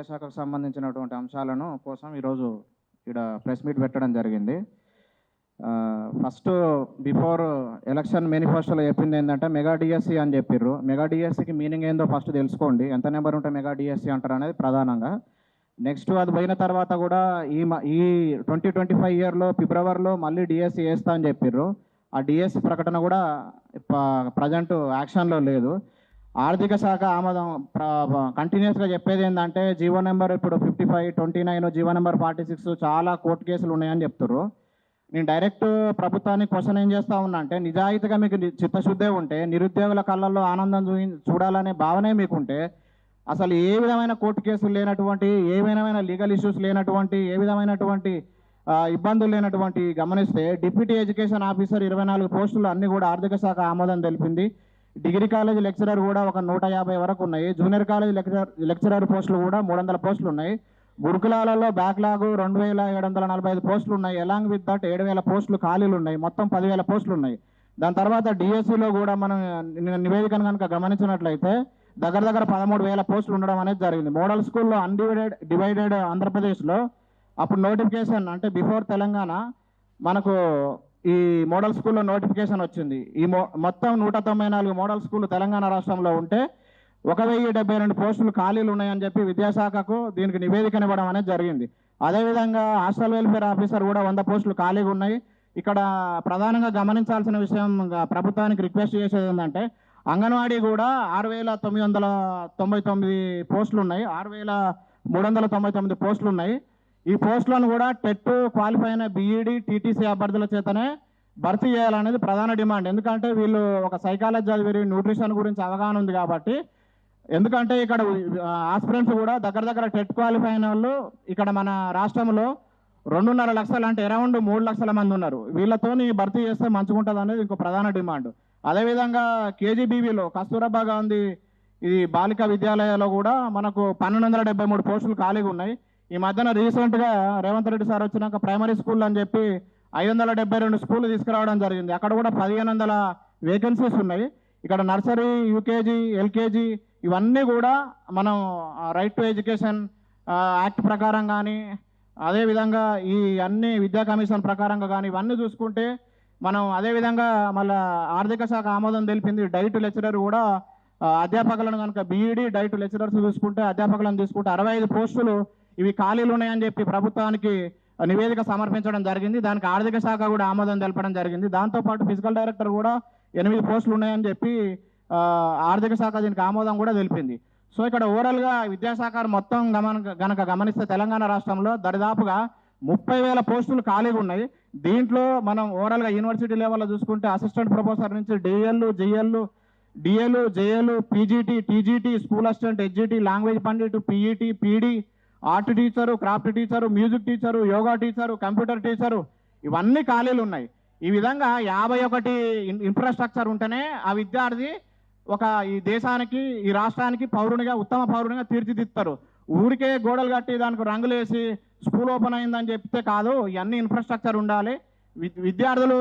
విద్యాశాఖకు సంబంధించినటువంటి అంశాలను కోసం ఈరోజు ఇక్కడ ప్రెస్ మీట్ పెట్టడం జరిగింది. ఫస్ట్ బిఫోర్ ఎలక్షన్ మేనిఫెస్టోలో చెప్పింది ఏంటంటే మెగా డిఎస్సి అని చెప్పిర్రు. మెగా డిఎస్సికి మీనింగ్ ఏందో ఫస్ట్ తెలుసుకోండి, ఎంత నెంబర్ ఉంటే మెగా డిఎస్సి అంటారు అనేది ప్రధానంగా. నెక్స్ట్ అది పోయిన తర్వాత కూడా ఈ 2025 ఇయర్లో ఫిబ్రవరిలో మళ్ళీ డిఎస్సి వేస్తా అని చెప్పిర్రు. ఆ డిఎస్సి ప్రకటన కూడా ప్రజెంట్ యాక్షన్లో లేదు. ఆర్థిక శాఖ ఆమోదం కంటిన్యూస్గా చెప్పేది ఏంటంటే జీవో నెంబర్ ఇప్పుడు 55, 29, జీవో నెంబర్ 46 చాలా కోర్టు కేసులు ఉన్నాయని చెప్తున్నారు. నేను డైరెక్ట్ ప్రభుత్వానికి క్వశ్చన్ ఏం చేస్తా ఉన్నా అంటే, నిజాయితీగా మీకు చిత్తశుద్ధే ఉంటే, నిరుద్యోగుల కళ్ళల్లో ఆనందం చూడాలనే భావనే మీకుంటే, అసలు ఏ విధమైన కోర్టు కేసులు లేనటువంటి, ఏ విధమైన లీగల్ ఇష్యూస్ లేనటువంటి, ఏ విధమైనటువంటి ఇబ్బందులు లేనటువంటి గమనిస్తే డిప్యూటీ ఎడ్యుకేషన్ ఆఫీసర్ 24 పోస్టులు అన్నీ కూడా ఆర్థిక శాఖ ఆమోదం తెలిపింది. డిగ్రీ కాలేజ్ లెక్చరర్ కూడా ఒక 150 వరకు ఉన్నాయి. జూనియర్ కాలేజ్ లెక్చరర్ పోస్టులు కూడా 300 పోస్టులు ఉన్నాయి. గురుకులాలలో బ్యాక్లాగ్ 2745 పోస్టులు ఉన్నాయి. అలాంగ్ విత్ దట్ 7000 పోస్టులు ఖాళీలు ఉన్నాయి. మొత్తం 10,000 పోస్టులు ఉన్నాయి. దాని తర్వాత డిఎస్సిలో కూడా మనం నివేదికను కనుక గమనించినట్లయితే దగ్గర 13,000 పోస్టులు ఉండడం అనేది జరిగింది. మోడల్ స్కూల్లో డివైడెడ్ ఆంధ్రప్రదేశ్లో అప్పుడు నోటిఫికేషన్ అంటే బిఫోర్ తెలంగాణ మనకు ఈ మోడల్ స్కూల్లో నోటిఫికేషన్ వచ్చింది. ఈ మొత్తం 194 మోడల్ స్కూళ్ళు తెలంగాణ రాష్ట్రంలో ఉంటే 1072 పోస్టులు ఖాళీలు ఉన్నాయని చెప్పి విద్యాశాఖకు దీనికి నివేదికను ఇవ్వడం అనేది జరిగింది. అదేవిధంగా హాస్టల్ వెల్ఫేర్ ఆఫీసర్ కూడా 100 పోస్టులు ఖాళీగా ఉన్నాయి. ఇక్కడ ప్రధానంగా గమనించాల్సిన విషయం, ప్రభుత్వానికి రిక్వెస్ట్ చేసేది ఏంటంటే, అంగన్వాడీ కూడా 6,999 పోస్టులు ఉన్నాయి. 6,399 పోస్టులు ఉన్నాయి. ఈ పోస్టులను కూడా టెట్ క్వాలిఫై అయిన బీఈడి, టీటీసీ అభ్యర్థుల చేతనే భర్తీ చేయాలనేది ప్రధాన డిమాండ్. ఎందుకంటే వీళ్ళు ఒక సైకాలజీ చదివి న్యూట్రిషన్ గురించి అవగాహన ఉంది కాబట్టి. ఎందుకంటే ఇక్కడ ఆస్పిరెంట్స్ కూడా దగ్గర టెట్ క్వాలిఫై అయిన వాళ్ళు ఇక్కడ మన రాష్ట్రంలో 2.5 లక్షలు అంటే అరౌండ్ 3 లక్షల మంది ఉన్నారు. వీళ్ళతో భర్తీ చేస్తే మంచిగుంటుంది అనేది ఇంకో ప్రధాన డిమాండ్. అదేవిధంగా కేజీబీవీలో కస్తూరబా గాంధీ ఈ బాలికా విద్యాలయాల్లో కూడా మనకు 1273 పోస్టులు ఖాళీగా ఉన్నాయి. ఈ మధ్యన రీసెంట్గా రేవంత్ రెడ్డి సార్ వచ్చినాక ప్రైమరీ స్కూల్ అని చెప్పి 572 స్కూళ్ళు తీసుకురావడం జరిగింది. అక్కడ కూడా 1500 వేకెన్సీస్ ఉన్నాయి. ఇక్కడ నర్సరీ, యూకేజీ, ఎల్కేజీ ఇవన్నీ కూడా మనం రైట్ టు ఎడ్యుకేషన్ యాక్ట్ ప్రకారం కానీ, అదేవిధంగా ఈ అన్ని విద్యా కమిషన్ ప్రకారంగా కానీ ఇవన్నీ చూసుకుంటే మనం అదేవిధంగా మళ్ళీ ఆర్థిక శాఖ ఆమోదం తెలిపింది. డైట్ లెక్చరర్ కూడా అధ్యాపకులను కనుక బీఈడి డైట్ లెక్చరర్స్ చూసుకుంటే, అధ్యాపకులను తీసుకుంటే 65 పోస్టులు ఇవి ఖాళీలు ఉన్నాయని చెప్పి ప్రభుత్వానికి నివేదిక సమర్పించడం జరిగింది. దానికి ఆర్థిక శాఖ కూడా ఆమోదం తెలపడం జరిగింది. దాంతోపాటు ఫిజికల్ డైరెక్టర్ కూడా 8 పోస్టులు ఉన్నాయని చెప్పి ఆర్థిక శాఖ దీనికి ఆమోదం కూడా తెలిపింది. సో ఇక్కడ ఓవరాల్గా విద్యాశాఖ మొత్తం గనక గమనిస్తే తెలంగాణ రాష్ట్రంలో దరిదాపుగా 30,000 పోస్టులు ఖాళీగా ఉన్నాయి. దీంట్లో మనం ఓవరాల్గా యూనివర్సిటీ లెవెల్లో చూసుకుంటే అసిస్టెంట్ ప్రొఫెసర్ నుంచి DL, JL, PGT, TGT, school assistant, HGT, language Pandit, PET, PD, art teacher, craft teacher, music teacher, yoga teacher, computer teacher ఇవన్నీ ఖాళీలు ఉన్నాయి. ఈ విధంగా 51 ఇన్ఫ్రాస్ట్రక్చర్ ఉంటేనే ఆ విద్యార్థి ఈ దేశానికి, ఈ రాష్ట్రానికి ఉత్తమ పౌరునిగా తీర్చిదిద్దుతారు. ఊరికే గోడలు కట్టి దానికి రంగులు వేసి స్కూల్ ఓపెన్ అయిందని చెప్తే కాదు. ఇవన్నీ ఇన్ఫ్రాస్ట్రక్చర్ ఉండాలి. విద్యార్థులు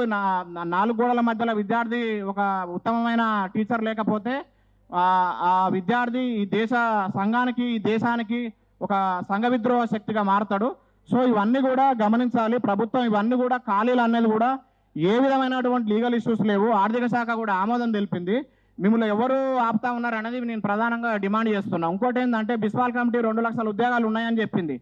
4 గోడల మధ్యలో విద్యార్థి ఒక ఉత్తమమైన టీచర్ లేకపోతే ఆ విద్యార్థి ఈ దేశ సంఘానికి, ఈ దేశానికి ఒక సంఘ విద్రోహ శక్తిగా మారతాడు. సో ఇవన్నీ కూడా గమనించాలి ప్రభుత్వం. ఇవన్నీ కూడా ఖాళీలు అనేది కూడా ఏ విధమైనటువంటి లీగల్ ఇష్యూస్ లేవు. ఆర్థిక శాఖ కూడా ఆమోదం తెలిపింది. మిమ్మల్ని ఎవరు ఆపుతా ఉన్నారు అనేది నేను ప్రధానంగా డిమాండ్ చేస్తున్నా. ఇంకోటి ఏంటంటే, బిస్వాల్ కమిటీ 2 లక్షల ఉద్యోగాలు ఉన్నాయని చెప్పింది.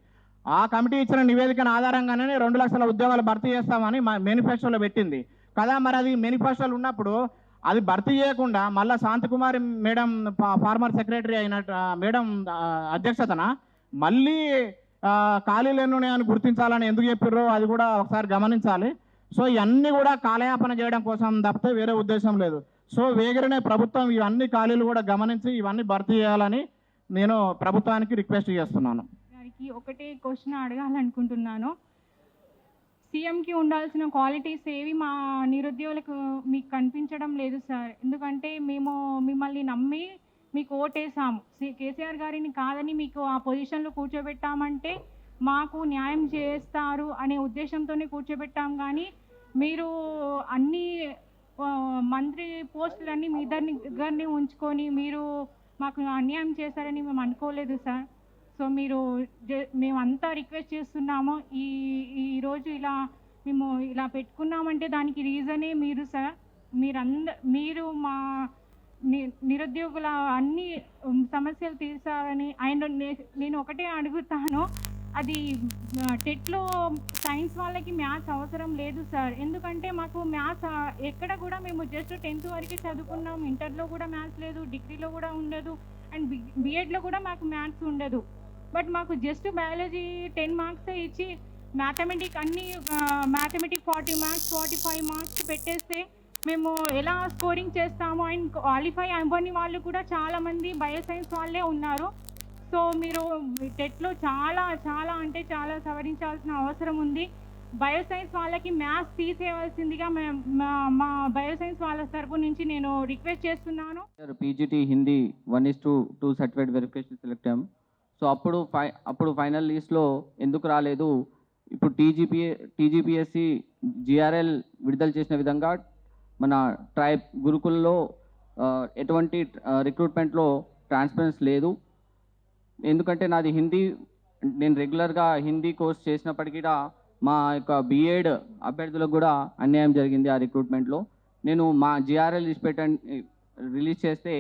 ఆ కమిటీ ఇచ్చిన నివేదికను ఆధారంగానే 2 లక్షల ఉద్యోగాలు భర్తీ చేస్తామని మేనిఫెస్టోలో పెట్టింది కదా. మరి అది మేనిఫెస్టోలో ఉన్నప్పుడు అది భర్తీ చేయకుండా మళ్ళీ శాంతికుమారి మేడం, ఫార్మర్ సెక్రటరీ అయినట్టు మేడం అధ్యక్షతన మళ్ళీ ఖాళీలు ఎన్ని ఉన్నాయని గుర్తించాలని ఎందుకు చెప్పారో అది కూడా ఒకసారి గమనించాలి. సో ఇవన్నీ కూడా కాలయాపన చేయడం కోసం తప్పితే వేరే ఉద్దేశం లేదు. సో వేగరనే ప్రభుత్వం ఇవన్నీ ఖాళీలు కూడా గమనించి ఇవన్నీ భర్తీ చేయాలని నేను ప్రభుత్వానికి రిక్వెస్ట్ చేస్తున్నాను. ఒకటే క్వశ్చన్ అడగాలనుకుంటున్నాను. సీఎంకి ఉండాల్సిన క్వాలిటీస్ ఏవి మా నిరుద్యోగులకు మీకు కనిపించడం లేదు సార్. ఎందుకంటే మేము మిమ్మల్ని నమ్మి మీకు ఓటేసాము. కేసీఆర్ గారిని కాదని మీకు ఆ పొజిషన్లో కూర్చోబెట్టామంటే మాకు న్యాయం చేస్తారు అనే ఉద్దేశంతోనే కూర్చోబెట్టాం. కానీ మీరు అన్ని మంత్రి పోస్టులన్నీ మీ దగ్గరని ఉంచుకొని మీరు మాకు అన్యాయం చేశారని మేము అనుకోలేదు సార్. సో మీరు మేమంతా రిక్వెస్ట్ చేస్తున్నాము. ఈరోజు మేము ఇలా పెట్టుకున్నామంటే దానికి రీజనే మీరు సార్. మీరు మా నిరుద్యోగుల అన్ని సమస్యలు తీర్చాలని నేను ఒకటే అడుగుతాను. అది టెట్లో సైన్స్ వాళ్ళకి మ్యాథ్స్ అవసరం లేదు సార్. ఎందుకంటే మాకు మ్యాథ్స్ ఎక్కడ కూడా మేము జస్ట్ 10th వరకే చదువుకున్నాం. ఇంటర్లో కూడా మ్యాథ్స్ లేదు, డిగ్రీలో కూడా ఉండదు, అండ్ బీఎడ్లో కూడా మాకు మ్యాథ్స్ ఉండదు. బట్ మాకు జస్ట్ బయాలజీ 10 మార్క్స్ ఇచ్చి మ్యాథమెటిక్ 40 మార్క్స్ 45 మార్క్స్ పెట్టేస్తే మేము ఎలా స్కోరింగ్ చేస్తాము? అండ్ క్వాలిఫై అవ్వని వాళ్ళు కూడా చాలామంది బయోసైన్స్ వాళ్ళే ఉన్నారు. సో మీరు టెట్లో చాలా చాలా అంటే చాలా సవరించాల్సిన అవసరం ఉంది. బయోసైన్స్ వాళ్ళకి మ్యాథ్స్ తీసేయవలసిందిగా మా బయోసైన్స్ వాళ్ళ తరపు నుంచి నేను రిక్వెస్ట్ చేస్తున్నాను. PGT Hindi 1:2 certified verification select అయ్యాం. సో అప్పుడు ఫైనల్ లిస్ట్లో ఎందుకు రాలేదు? ఇప్పుడు టీజీపీఎస్సి జిఆర్ఎల్ విడుదల చేసిన విధంగా మన ట్రైబ్ గురుకుల్లో ఎటువంటి రిక్రూట్మెంట్లో ట్రాన్స్పరెన్సీ లేదు. ఎందుకంటే నాది హిందీ, నేను రెగ్యులర్గా హిందీ కోర్స్ చేసినప్పటికీ మా యొక్క బీఎడ్ అభ్యర్థులకు కూడా అన్యాయం జరిగింది ఆ రిక్రూట్మెంట్లో. నేను మా జిఆర్ఎల్ రిలీజ్ చేస్తే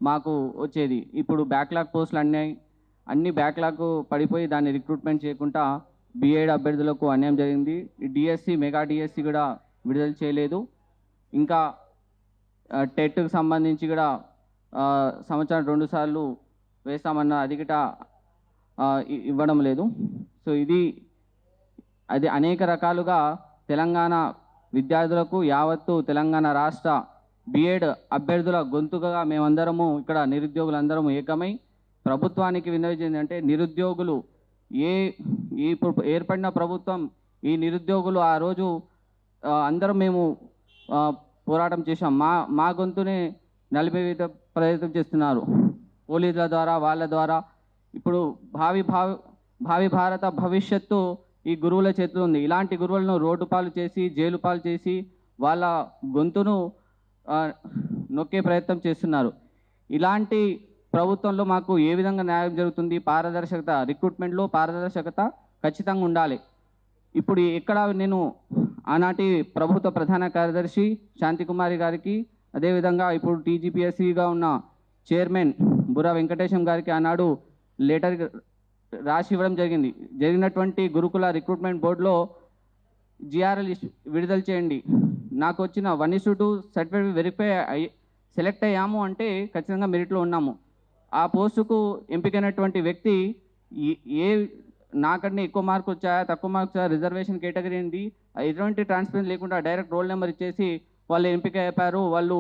మాకు వచ్చేది. ఇప్పుడు బ్యాక్లాగ్ పోస్టులు అన్ని బ్యాక్లాగ్ పడిపోయి దాన్ని రిక్రూట్మెంట్ చేయకుండా బీఎడ్ అభ్యర్థులకు అన్యాయం జరిగింది. డిఎస్సి మెగా డిఎస్సి కూడా విడుదల చేయలేదు. ఇంకా టెట్కి సంబంధించి కూడా సంవత్సరం 2 సార్లు వేస్తామన్న అది గిట ఇవ్వడం లేదు. సో అది అనేక రకాలుగా తెలంగాణ విద్యార్థులకు యావత్తు తెలంగాణ రాష్ట్ర బీఎడ్ అభ్యర్థుల గొంతుగా మేమందరము ఇక్కడ నిరుద్యోగులందరము ఏకమై ప్రభుత్వానికి విన్నవించింది అంటే నిరుద్యోగులు ఇప్పుడు ఏర్పడిన ప్రభుత్వం ఈ నిరుద్యోగులు ఆ రోజు అందరం మేము పోరాటం చేశాం. మా గొంతునే నలిపే ప్రయత్నం చేస్తున్నారు పోలీసుల ద్వారా, వాళ్ళ ద్వారా. ఇప్పుడు భావి భారత భవిష్యత్తు ఈ గురువుల చేతిలో ఉంది. ఇలాంటి గురువులను రోడ్డు పాలు చేసి జైలు పాలు చేసి వాళ్ళ గొంతును నొక్కే ప్రయత్నం చేస్తున్నారు. ఇలాంటి ప్రభుత్వంలో మాకు ఏ విధంగా న్యాయం జరుగుతుంది? పారదర్శకత, రిక్రూట్మెంట్లో పారదర్శకత ఖచ్చితంగా ఉండాలి. ఇప్పుడు ఇక్కడ నేను ఆనాటి ప్రభుత్వ ప్రధాన కార్యదర్శి శాంతికుమారి గారికి, అదేవిధంగా ఇప్పుడు టీజీపీఎస్సీగా ఉన్న చైర్మన్ బుర్రా వెంకటేశం గారికి ఆనాడు లెటర్ రాసి ఇవ్వడం జరిగినటువంటి గురుకుల రిక్రూట్మెంట్ బోర్డులో జిఆర్ఎల్ విడుదల చేయండి. నాకు వచ్చిన 1:2 సర్టిఫికేట్ వెరిఫై సెలెక్ట్ అయ్యాము అంటే ఖచ్చితంగా మెరిట్లో ఉన్నాము. ఆ పోస్టుకు ఎంపికైనటువంటి వ్యక్తి నాకన్నా ఎక్కువ మార్కులు వచ్చాయా, తక్కువ మార్క్స్ వచ్చాయా, రిజర్వేషన్ కేటగిరీ ఏంటి, ఎటువంటి ట్రాన్స్పరెన్సీ లేకుండా డైరెక్ట్ రోల్ నెంబర్ ఇచ్చేసి వాళ్ళు ఎంపిక అయిపోయారు, వాళ్ళు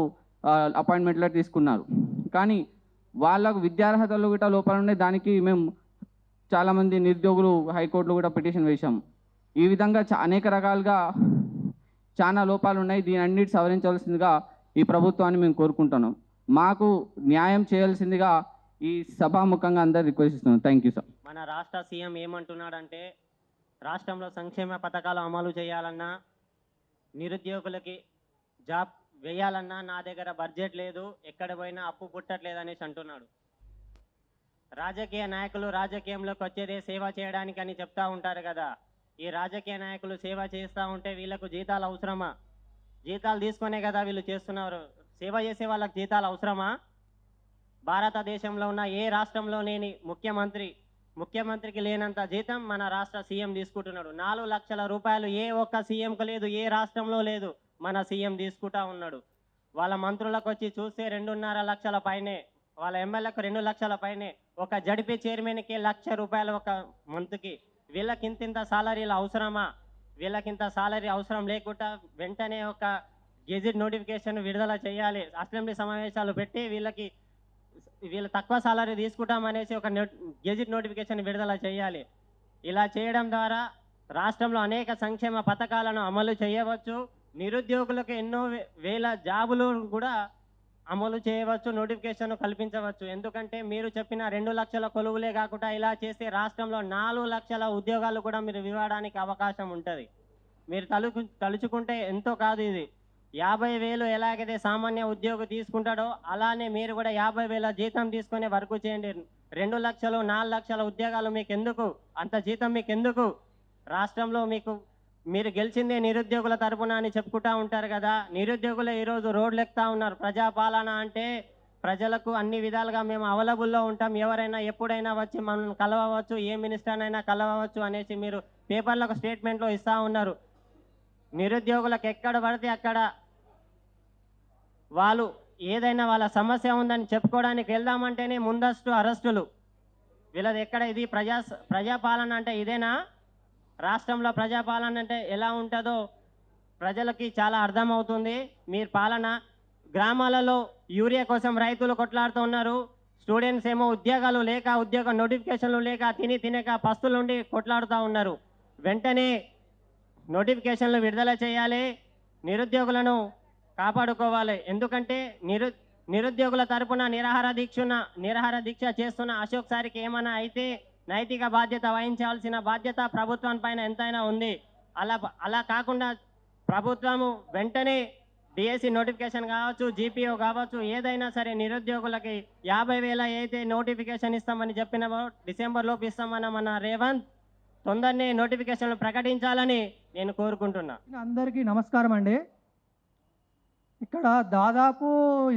అపాయింట్మెంట్లో తీసుకున్నారు. కానీ వాళ్ళకు విద్యార్హతలు కూడా లోపాలు ఉన్నాయి. దానికి మేము చాలామంది నిరుద్యోగులు హైకోర్టులో కూడా పిటిషన్ వేశాము. ఈ విధంగా అనేక రకాలుగా చాలా లోపాలు ఉన్నాయి. దీని అన్నిటి సవరించవలసిందిగా ఈ ప్రభుత్వాన్ని మేము కోరుకుంటున్నాం. మాకు న్యాయం చేయాల్సిందిగా ఈ సభాముఖంగా అందరు రిక్వెస్ట్ ఇస్తున్నాం. Thank you sir. మన రాష్ట్ర సీఎం ఏమంటున్నాడంటే రాష్ట్రంలో సంక్షేమ పథకాలు అమలు చేయాలన్నా, నిరుద్యోగులకి జాబ్ వేయాలన్నా నా దగ్గర బడ్జెట్ లేదు, ఎక్కడ పోయినా అప్పు పుట్టట్లేదు అనేసి అంటున్నాడు. రాజకీయ నాయకులు రాజకీయంలోకి వచ్చేదే సేవ చేయడానికి అని చెప్తా ఉంటారు కదా. ఈ రాజకీయ నాయకులు సేవ చేస్తూ ఉంటే వీళ్ళకు జీతాలు అవసరమా? జీతాలు తీసుకునే కదా వీళ్ళు చేస్తున్నారు. సేవ చేసే వాళ్ళకి జీతాలు అవసరమా? భారతదేశంలో ఉన్న ఏ రాష్ట్రంలో లేని ముఖ్యమంత్రికి లేనంత జీతం మన రాష్ట్ర సీఎం తీసుకుంటున్నాడు. 4 లక్షల రూపాయలు ఏ ఒక్క సీఎంకు లేదు, ఏ రాష్ట్రంలో లేదు. మన సీఎం తీసుకుంటా ఉన్నాడు. వాళ్ళ మంత్రులకు వచ్చి చూస్తే 2.5 లక్షల పైనే, వాళ్ళ ఎమ్మెల్యేలకు 2 లక్షల పైనే, ఒక జడిపి చైర్మన్కి 1 లక్ష రూపాయలు ఒక మంత్కి. వీళ్ళకింత సాలరీలు అవసరమా? వీళ్ళకింత సాలరీ అవసరం లేకుండా వెంటనే ఒక గెజిట్ నోటిఫికేషన్ విడుదల చేయాలి. అసెంబ్లీ సమావేశాలు పెట్టి వీళ్ళు తక్కువ సాలరీ తీసుకుంటామనేసి ఒక గెజిట్ నోటిఫికేషన్ విడుదల చేయాలి. ఇలా చేయడం ద్వారా రాష్ట్రంలో అనేక సంక్షేమ పథకాలను అమలు చేయవచ్చు. నిరుద్యోగులకు ఎన్నో వేల జాబులు కూడా అమలు చేయవచ్చు, నోటిఫికేషన్ కల్పించవచ్చు. ఎందుకంటే మీరు చెప్పిన 2 లక్షల కొలువులే కాకుండా ఇలా చేస్తే రాష్ట్రంలో 4 లక్షల ఉద్యోగాలు కూడా మీరు ఇవ్వడానికి అవకాశం ఉంటుంది. మీరు తలుచుకుంటే ఎంతో కాదు, ఇది 50,000 ఎలాగైతే సామాన్య ఉద్యోగి తీసుకుంటాడో అలానే మీరు కూడా 50,000 జీతం తీసుకునే వర్క్ చేయండి. 2 లక్షలు 4 లక్షల ఉద్యోగాలు మీకు ఎందుకు? అంత జీతం మీకు ఎందుకు? రాష్ట్రంలో మీరు గెలిచిందే నిరుద్యోగుల తరపున అని చెప్పుకుంటా ఉంటారు కదా. నిరుద్యోగులే ఈరోజు రోడ్లు ఎక్కుతా ఉన్నారు. ప్రజాపాలన అంటే ప్రజలకు అన్ని విధాలుగా మేము అవైలబుల్లో ఉంటాం, ఎవరైనా ఎప్పుడైనా వచ్చి మనం కలవవచ్చు, ఏ మినిస్టర్నైనా కలవవచ్చు అనేసి మీరు పేపర్లకు స్టేట్మెంట్లో ఇస్తూ ఉన్నారు. నిరుద్యోగులకు ఎక్కడ పడితే అక్కడ వాళ్ళు ఏదైనా వాళ్ళ సమస్య ఉందని చెప్పుకోవడానికి వెళ్దామంటేనే ముందస్తు అరెస్టులు. వీళ్ళది ఎక్కడ? ఇది ప్రజాపాలన అంటే ఇదేనా? రాష్ట్రంలో ప్రజాపాలన అంటే ఎలా ఉంటుందో ప్రజలకి చాలా అర్థమవుతుంది. మీరు పాలన గ్రామాలలో యూరియా కోసం రైతులు కొట్లాడుతూ ఉన్నారు. స్టూడెంట్స్ ఏమో ఉద్యోగాలు లేక, ఉద్యోగ నోటిఫికేషన్లు లేక, తినక పస్తులు ఉండి కొట్లాడుతూ ఉన్నారు. వెంటనే నోటిఫికేషన్లు విడుదల చేయాలి, నిరుద్యోగులను కాపాడుకోవాలి. ఎందుకంటే నిరుద్యోగుల తరపున నిరాహార దీక్ష చేస్తున్న అశోక్ సారికి ఏమైనా అయితే నైతిక బాధ్యత వహించాల్సిన బాధ్యత ప్రభుత్వం పైన ఎంతైనా ఉంది. అలా కాకుండా ప్రభుత్వము వెంటనే డిఎస్సి నోటిఫికేషన్ కావచ్చు, జీపీఓ కావచ్చు, ఏదైనా సరే నిరుద్యోగులకి 50,000 అయితే నోటిఫికేషన్ ఇస్తామని చెప్పినామో డిసెంబర్లోపు ఇస్తామన్న రేవంత్ తొందరనే నోటిఫికేషన్లు ప్రకటించాలని నేను కోరుకుంటున్నా. అందరికీ నమస్కారం అండి. ఇక్కడ దాదాపు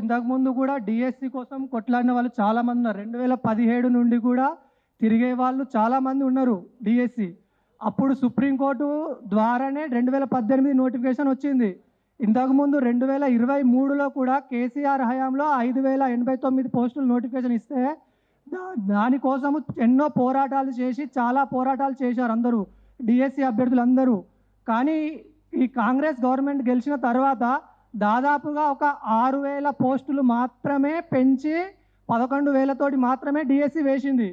ఇంతకుముందు కూడా డిఎస్సి కోసం కొట్లాడిన వాళ్ళు చాలామంది ఉన్నారు. 2017 నుండి కూడా తిరిగే వాళ్ళు చాలామంది ఉన్నారు డిఎస్సి. అప్పుడు సుప్రీంకోర్టు ద్వారానే 2018 నోటిఫికేషన్ వచ్చింది. ఇంతకుముందు 2023లో కూడా కేసీఆర్ హయాంలో 5,089 పోస్టులు నోటిఫికేషన్ ఇస్తే దానికోసము ఎన్నో పోరాటాలు చేసి చాలా పోరాటాలు చేశారు అందరూ డిఎస్సి అభ్యర్థులు అందరూ. కానీ ఈ కాంగ్రెస్ గవర్నమెంట్ గెలిచిన తర్వాత దాదాపుగా ఒక 6,000 పోస్టులు మాత్రమే పెంచి 11,000 తోటి మాత్రమే డిఎస్సి వేసింది.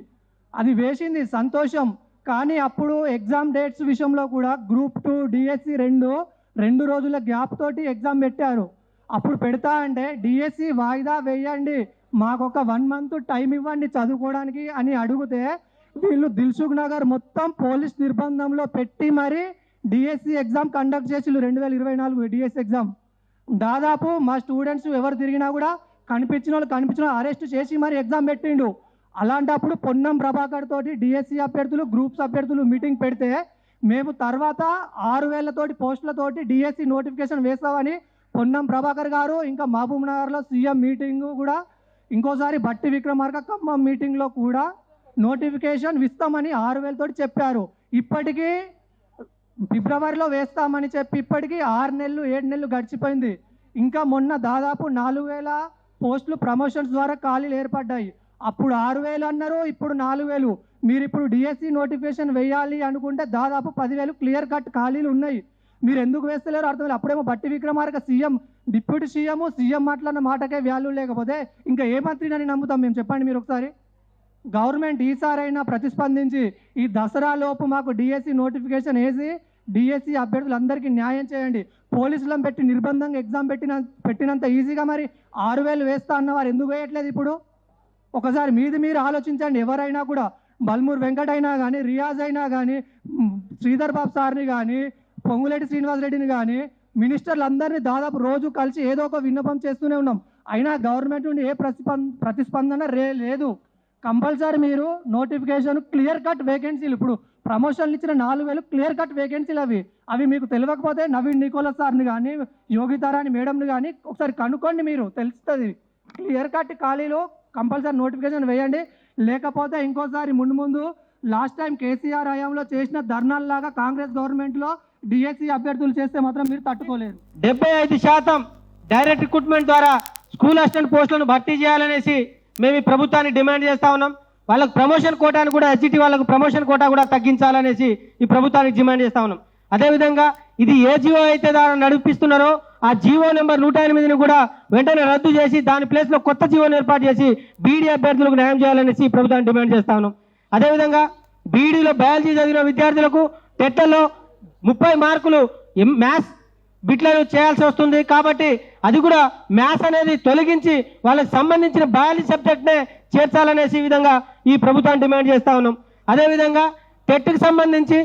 అది వేసింది సంతోషం. కానీ అప్పుడు ఎగ్జామ్ డేట్స్ విషయంలో కూడా గ్రూప్ 2 డిఎస్సి 2 రోజుల గ్యాప్ తోటి ఎగ్జామ్ పెట్టారు. అప్పుడు పెడతా అంటే డిఎస్సి వాయిదా వేయండి, మాకు ఒక 1 మంత్ టైం ఇవ్వండి చదువుకోవడానికి అని అడిగితే వీళ్ళు దిల్సుఖ్ నగర్ మొత్తం పోలీస్ నిర్బంధంలో పెట్టి మరి డిఎస్సి ఎగ్జామ్ కండక్ట్ చేసి 2024 డిఎస్సి ఎగ్జామ్ దాదాపు మా స్టూడెంట్స్ ఎవరు తిరిగినా కూడా కనిపించిన అరెస్ట్ చేసి మరి ఎగ్జామ్ పెట్టిండు. అలాంటప్పుడు పొన్నం ప్రభాకర్ తోటి డిఎస్సి అభ్యర్థులు గ్రూప్స్ అభ్యర్థులు మీటింగ్ పెడితే మేము తర్వాత 6,000 తోటి పోస్టులతోటి డిఎస్సి నోటిఫికేషన్ వేస్తామని పొన్నం ప్రభాకర్ గారు ఇంకా మహబూబ్ నగర్లో సీఎం మీటింగ్ కూడా ఇంకోసారి బట్టి విక్రమార్క ఖమ్మం మీటింగ్లో కూడా నోటిఫికేషన్ ఇస్తామని 6,000 తోటి చెప్పారు. ఇప్పటికీ ఫిబ్రవరిలో వేస్తామని చెప్పి ఇప్పటికీ 6 నెలలు 7 నెలలు గడిచిపోయింది. ఇంకా మొన్న దాదాపు 4,000 పోస్టులు ప్రమోషన్స్ ద్వారా ఖాళీలు ఏర్పడ్డాయి. అప్పుడు 6,000 అన్నారు, ఇప్పుడు 4,000. మీరు ఇప్పుడు డిఎస్సి నోటిఫికేషన్ వేయాలి అనుకుంటే దాదాపు 10,000 క్లియర్ కట్ ఖాళీలు ఉన్నాయి. మీరు ఎందుకు వేస్తలేరు అర్థం లేదు. అప్పుడేమో బట్టి విక్రమార్క సీఎం, డిప్యూటీ సీఎం మాట్లాడిన మాటకే వాల్యూ లేకపోతే ఇంకా ఏ మంత్రిని నమ్ముతాం మేము? చెప్పండి మీరు ఒకసారి. గవర్నమెంట్ ఈసారైనా ప్రతిస్పందించి ఈ దసరా లోపు మాకు డిఎస్సి నోటిఫికేషన్ వేసి డిఎస్సి అభ్యర్థులందరికీ న్యాయం చేయండి. పోలీసులను పెట్టి నిర్బంధంగా ఎగ్జామ్ పెట్టినంత ఈజీగా మరి 6,000 వేస్తా అన్నవారు ఎందుకు వేయట్లేదు? ఇప్పుడు ఒకసారి మీరు ఆలోచించండి. ఎవరైనా కూడా బల్మూర్ వెంకట్ అయినా కానీ, రియాజ్ అయినా కానీ, శ్రీధర్ బాబు సార్ని కానీ, పొంగులేటి శ్రీనివాసరెడ్డిని కానీ, మినిస్టర్లు అందరినీ దాదాపు రోజు కలిసి ఏదో ఒక విన్నపం చేస్తూనే ఉన్నాం. అయినా గవర్నమెంట్ నుండి ఏ ప్రతిస్పందన లేదు. కంపల్సరీ మీరు నోటిఫికేషన్ క్లియర్ కట్ వేకెన్సీలు, ఇప్పుడు ప్రమోషన్లు ఇచ్చిన 4,000 క్లియర్ కట్ వేకెన్సీలు అవి మీకు తెలియకపోతే నవీన్ నికోలస్ సార్ని కానీ, యోగితారాణి మేడంని కానీ ఒకసారి కనుక్కోండి, మీరు తెలుస్తుంది. క్లియర్ కట్ ఖాళీలు కంపల్సరీ నోటిఫికేషన్ వేయండి. లేకపోతే ఇంకోసారి ముందు లాస్ట్ టైం కేసీఆర్ హయాంలో చేసిన ధర్నాల్లాగా కాంగ్రెస్ గవర్నమెంట్లో డిఎస్సి అభ్యర్థులు చేస్తే మాత్రం మీరు తట్టుకోలేరు. 75% డైరెక్ట్ రిక్రూట్మెంట్ ద్వారా స్కూల్ అసిస్టెంట్ పోస్టులను భర్తీ చేయాలనేసి మేము ఈ ప్రభుత్వాన్ని డిమాండ్ చేస్తా ఉన్నాం. వాళ్ళకు ప్రమోషన్ కోటాను కూడా ఎస్జిటి వాళ్ళకు ప్రమోషన్ కోటా కూడా తగ్గించాలనేసి ఈ ప్రభుత్వానికి డిమాండ్ చేస్తా ఉన్నాం. అదేవిధంగా ఇది ఏ జీవో అయితే నడిపిస్తున్నారో ఆ జీవో నెంబర్ 108ని కూడా వెంటనే రద్దు చేసి దాని ప్లేస్లో కొత్త జీవోని ఏర్పాటు చేసి బీఈడీ అభ్యర్థులకు న్యాయం చేయాలనేసి ప్రభుత్వాన్ని డిమాండ్ చేస్తా ఉన్నాం. అదేవిధంగా బీఈడీలో బయాలజీ చదివిన విద్యార్థులకు టెట్లలో 30 మార్కులు మ్యాథ్స్ బిట్లను చేయాల్సి వస్తుంది. కాబట్టి అది కూడా మ్యాథ్స్ అనేది తొలగించి వాళ్ళకి సంబంధించిన బయాలజీ సబ్జెక్ట్నే చేర్చాలనేసి ఈ విధంగా ఈ ప్రభుత్వాన్ని డిమాండ్ చేస్తా ఉన్నాం. అదేవిధంగా టెట్కి సంబంధించి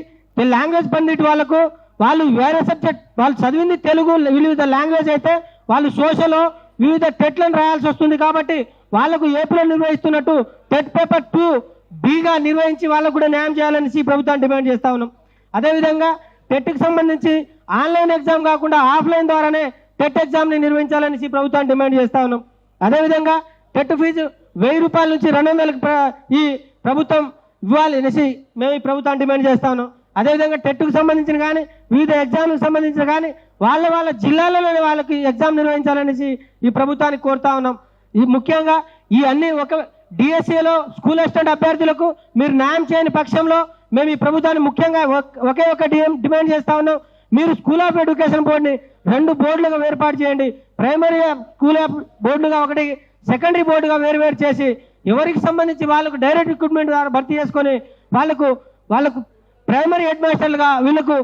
లాంగ్వేజ్ పండిట్ వాళ్ళకు వాళ్ళు వేరే సబ్జెక్ట్ వాళ్ళు చదివింది తెలుగు వివిధ లాంగ్వేజ్ అయితే వాళ్ళు సోషల్ వివిధ టెట్లను రాయాల్సి వస్తుంది. కాబట్టి వాళ్లకు ఏపీలో నిర్వహిస్తున్నట్టు టెట్ పేపర్ 2Bగా నిర్వహించి వాళ్ళకు కూడా న్యాయం చేయాలనేసి ప్రభుత్వాన్ని డిమాండ్ చేస్తా ఉన్నాం. అదేవిధంగా టెట్కి సంబంధించి ఆన్లైన్ ఎగ్జామ్ కాకుండా ఆఫ్లైన్ ద్వారానే టెట్ ఎగ్జామ్ని నిర్వహించాలనేసి ప్రభుత్వాన్ని డిమాండ్ చేస్తా ఉన్నాం. అదేవిధంగా టెట్ ఫీజు 1000 రూపాయల నుంచి 200లకు ఈ ప్రభుత్వం ఇవ్వాలి అనేసి మేము ఈ ప్రభుత్వాన్ని డిమాండ్ చేస్తా ఉన్నాం. అదేవిధంగా టెట్కు సంబంధించిన కానీ వివిధ ఎగ్జామ్లకు సంబంధించిన కానీ వాళ్ళ జిల్లాలలోనే వాళ్ళకి ఎగ్జామ్ నిర్వహించాలనేసి ఈ ప్రభుత్వానికి కోరుతా ఉన్నాం. ఈ ముఖ్యంగా ఈ అన్ని ఒక డిఎస్సిలో స్కూల్ అసిస్టెంట్ అభ్యర్థులకు మీరు న్యాయం చేయని పక్షంలో మేము ఈ ప్రభుత్వాన్ని ముఖ్యంగా ఒకే ఒక డిమాండ్ చేస్తా ఉన్నాం. మీరు స్కూల్ ఆఫ్ ఎడ్యుకేషన్ బోర్డుని 2 బోర్డులుగా ఏర్పాటు చేయండి. ప్రైమరీ స్కూల్ ఆఫ్ బోర్డుగా ఒకటి, సెకండరీ బోర్డుగా వేరు చేసి ఎవరికి సంబంధించి వాళ్ళకు డైరెక్ట్ రిక్రూట్మెంట్ ద్వారా భర్తీ చేసుకొని వాళ్ళకు ప్రైమరీ హెడ్ మాస్టర్లుగా వీళ్ళకు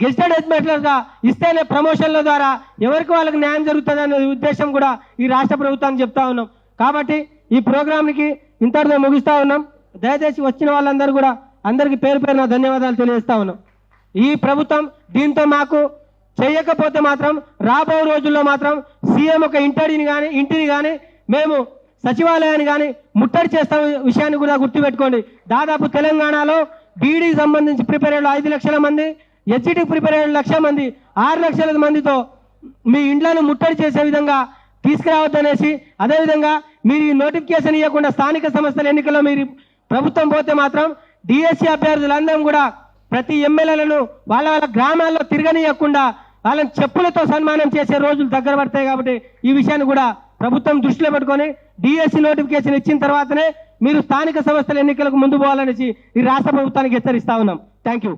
గెస్టెడ్ హెడ్ మాస్టర్లుగా ఇస్తేనే ప్రమోషన్ల ద్వారా ఎవరికి వాళ్ళకి న్యాయం జరుగుతుందనే ఉద్దేశం కూడా ఈ రాష్ట్ర ప్రభుత్వాన్ని చెప్తా ఉన్నాం. కాబట్టి ఈ ప్రోగ్రాంకి ఇంతటితో ముగిస్తా ఉన్నాం. దయచేసి వచ్చిన వాళ్ళందరూ కూడా అందరికీ పేరు పేరున ధన్యవాదాలు తెలియజేస్తా ఉన్నాం. ఈ ప్రభుత్వం దీంతో మాకు చేయకపోతే మాత్రం రాబోయే రోజుల్లో మాత్రం సీఎం ఒక ఇంటిని కానీ మేము సచివాలయాన్ని కానీ ముట్టడి చేస్తాం విషయాన్ని కూడా గుర్తుపెట్టుకోండి. దాదాపు తెలంగాణలో బీఈడీకి సంబంధించి ప్రిపేర్ అయ్యే 5 లక్షల మంది, హెచ్ఈటీకి ప్రిపేర్ అయ్యే 1 లక్ష మంది, 6 లక్షల మందితో మీ ఇండ్లను ముట్టడి చేసే విధంగా తీసుకురావద్దనేసి, అదేవిధంగా మీరు ఈ నోటిఫికేషన్ ఇవ్వకుండా స్థానిక సంస్థల ఎన్నికల్లో మీరు ప్రభుత్వం పోతే మాత్రం డిఎస్సి అభ్యర్థులందరం కూడా ప్రతి ఎమ్మెల్యేలను వాళ్ళ గ్రామాల్లో తిరగనీయకుండా వాళ్ళని చెప్పులతో సన్మానం చేసే రోజులు దగ్గర పడతాయి. కాబట్టి ఈ విషయాన్ని కూడా ప్రభుత్వం దృష్టిలో పెట్టుకొని డిఎస్సి నోటిఫికేషన్ ఇచ్చిన తర్వాతనే మీరు స్థానిక సంస్థల ఎన్నికలకు ముందు పోవాలనేసి ఈ రాష్ట్ర ప్రభుత్వానికి హెచ్చరిస్తా ఉన్నాం. Thank you.